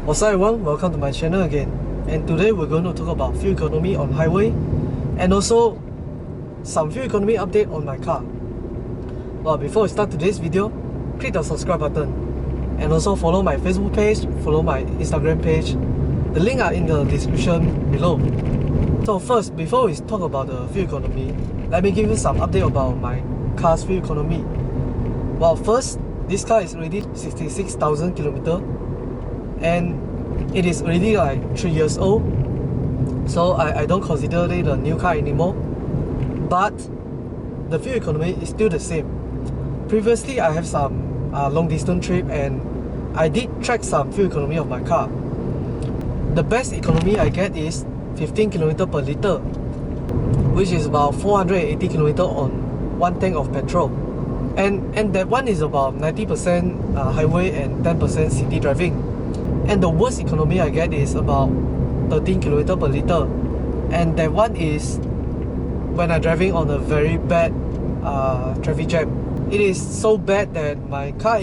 What's up everyone, welcome to my channel again. And today we're going to talk about fuel economy on highway and also some fuel economy update on my car. But before we start today's video, click the subscribe button and also follow my Facebook page, follow my Instagram page. The link are in the description below. So first, before we talk about the fuel economy, let me give you some update about my car's fuel economy. Well, first, this car is already 66,000 kilometers and it is already like 3 years old, so I don't consider it a new car anymore, but the fuel economy is still the same. Previously I have some long distance trip and I did track some fuel economy of my car. The best economy I get is 15 km per liter, which is about 480 km on one tank of petrol, and that one is about 90% highway and 10% city driving. And the worst economy I get is about 13 km per liter, and that one is when I'm driving on a very bad traffic jam. It is so bad that my car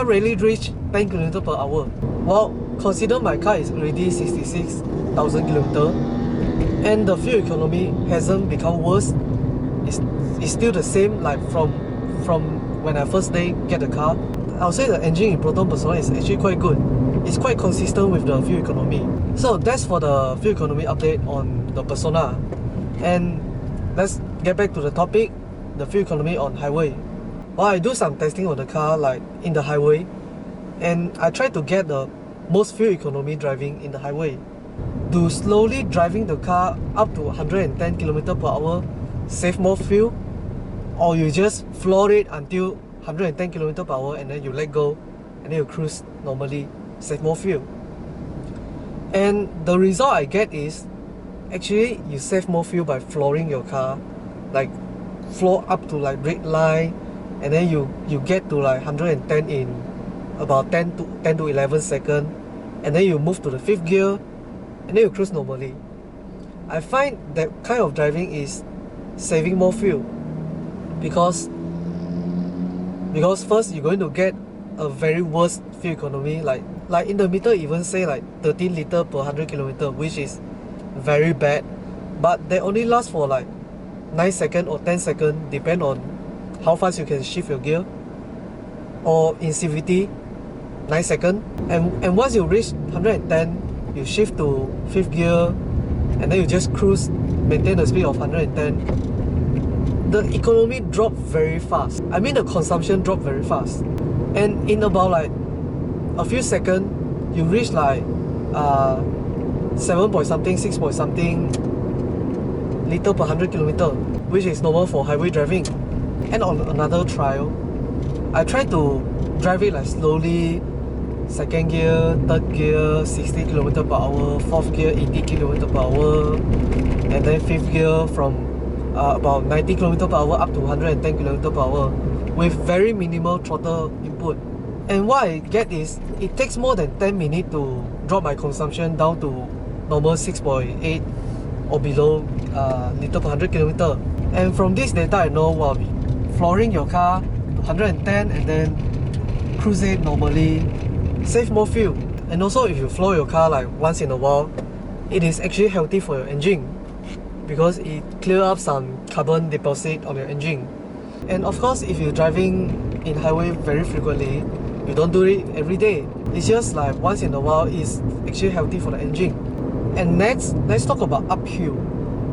rarely reach 10 km per hour. Well, consider my car is already 66,000 km and the fuel economy hasn't become worse. It's still the same like from when I first day get the car. I'll say the engine in Proton Persona is actually quite good. It's quite consistent with the fuel economy. So that's for the fuel economy update on the Persona. And let's get back to the topic, the fuel economy on highway. Well, I do some testing on the car like in the highway, and I try to get the most fuel economy driving in the highway. Do slowly driving the car up to 110 km per hour save more fuel, or you just floor it until 110 km per hour and then you let go and then you cruise normally, save more fuel? And the result I get is actually you save more fuel by flooring your car, like floor up to like red line, and then you get to like 110 in about 10 to 11 seconds, and then you move to the 5th gear and then you cruise normally. I find that kind of driving is saving more fuel because first you're going to get a very worst fuel economy, like in the meter even say like 13 liter per 100 km, which is very bad, but they only last for like 9 seconds or 10 seconds, depend on how fast you can shift your gear, or in CVT 9 seconds, and once you reach 110 you shift to 5th gear and then you just cruise, maintain the speed of 110. The economy dropped very fast. I mean the consumption dropped very fast, and in about like a few seconds you reach like 7 point something, 6 point something liter per 100 km, which is normal for highway driving. And on another trial, I tried to drive it like slowly, 2nd gear, 3rd gear 60 km per hour, 4th gear 80 km per hour, and then 5th gear from about 90 km per hour up to 110 km per hour with very minimal throttle input. And what I get is it takes more than 10 minutes to drop my consumption down to normal 6.8 or below liter per 100 km. And from this data I know, well, flooring your car to 110 and then cruise it normally save more fuel. And also if you floor your car like once in a while, it is actually healthy for your engine because it clears up some carbon deposit on your engine. And of course, if you're driving in highway very frequently, you don't do it every day, it's just like once in a while, it's actually healthy for the engine. And next, let's talk about uphill.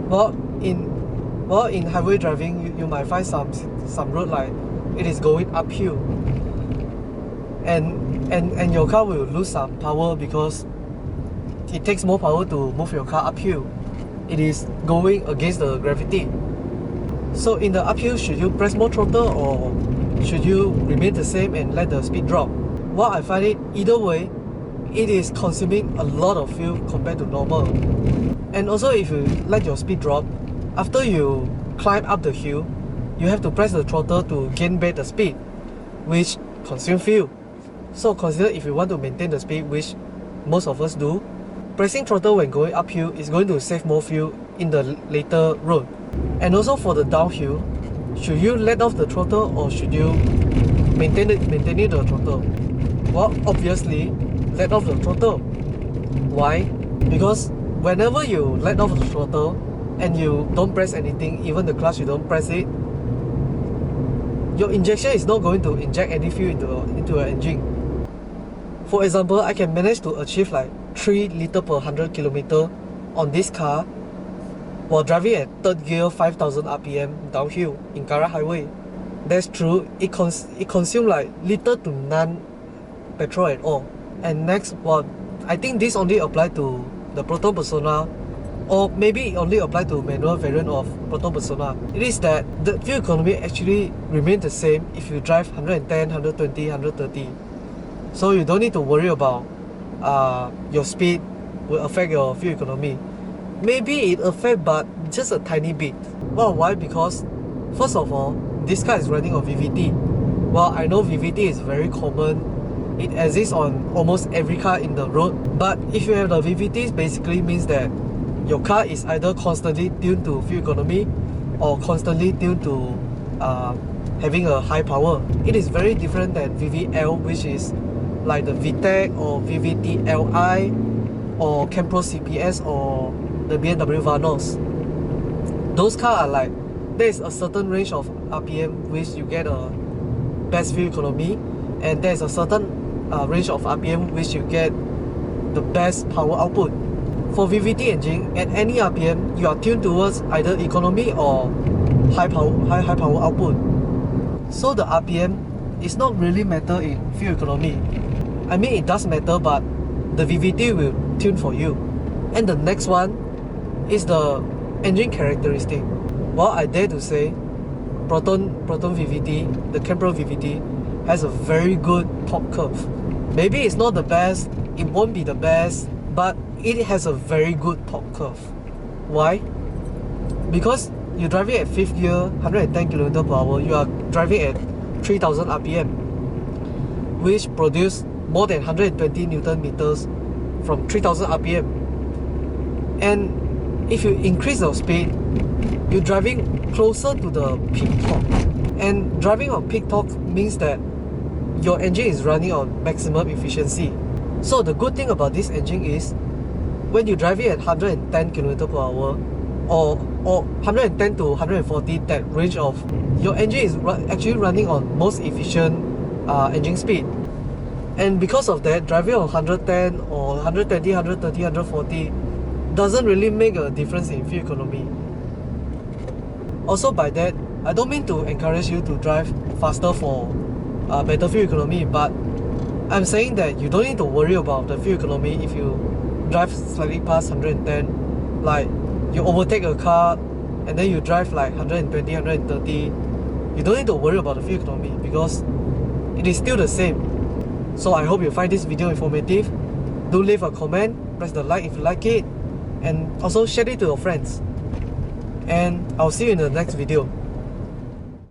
Well, in highway driving, you might find some road like it is going uphill, and your car will lose some power because it takes more power to move your car uphill. It is going against the gravity. So in the uphill, should you press more throttle or should you remain the same and let the speed drop? Well, I find it either way, it is consuming a lot of fuel compared to normal. And also if you let your speed drop, after you climb up the hill, you have to press the throttle to gain back the speed, which consumes fuel. So consider if you want to maintain the speed, which most of us do, pressing throttle when going uphill is going to save more fuel in the later road. And also for the downhill, should you let off the throttle or should you maintaining the throttle? Well, obviously, let off the throttle. Why? Because whenever you let off the throttle and you don't press anything, even the clutch you don't press it, your injection is not going to inject any fuel into your engine. For example, I can manage to achieve like 3 liters per 100 kilometer on this car while driving at 3rd gear 5000 RPM downhill in Kara Highway. That's true, it consumes like little to none petrol at all. And next, well, I think this only apply to the Proton Persona, or maybe it only apply to manual variant of Proton Persona. It is that the fuel economy actually remains the same if you drive 110, 120, 130. So you don't need to worry about your speed will affect your fuel economy. Maybe it affects, but just a tiny bit. Well, why? Because first of all, this car is running on VVT. Well, I know VVT is very common. It exists on almost every car in the road. But if you have the VVT, basically means that your car is either constantly tuned to fuel economy or constantly tuned to having a high power. It is very different than VVL, which is like the VTEC or VVT Li or Campro CPS or the BMW Vanos. Those cars are like, there is a certain range of RPM which you get a best fuel economy, and there is a certain range of RPM which you get the best power output. For VVT engine, at any RPM, you are tuned towards either economy or high power output. So the RPM is not really matter in fuel economy. I mean, it does matter, but the VVT will tune for you. And the next one is the engine characteristic. Well, I dare to say Proton VVT, the Campro VVT, has a very good torque curve. Maybe it's not the best, it won't be the best, but it has a very good torque curve. Why? Because you're driving at 5th gear, 110 km per hour, you are driving at 3000 RPM, which produce more than 120 Newton meters from 3000 RPM. And if you increase your speed, you're driving closer to the peak torque. And driving on peak torque means that your engine is running on maximum efficiency. So the good thing about this engine is when you're driving at 110 km per hour or 110 to 140, that range of, your engine is actually running on most efficient engine speed. And because of that, driving on 110 or 120, 130, 140 doesn't really make a difference in fuel economy. Also, by that, I don't mean to encourage you to drive faster for better fuel economy, but I'm saying that you don't need to worry about the fuel economy if you drive slightly past 110. Like, you overtake a car and then you drive like 120, 130. You don't need to worry about the fuel economy because it is still the same. So I hope you find this video informative. Do leave a comment, press the like if you like it, and also share it to your friends. And I'll see you in the next video.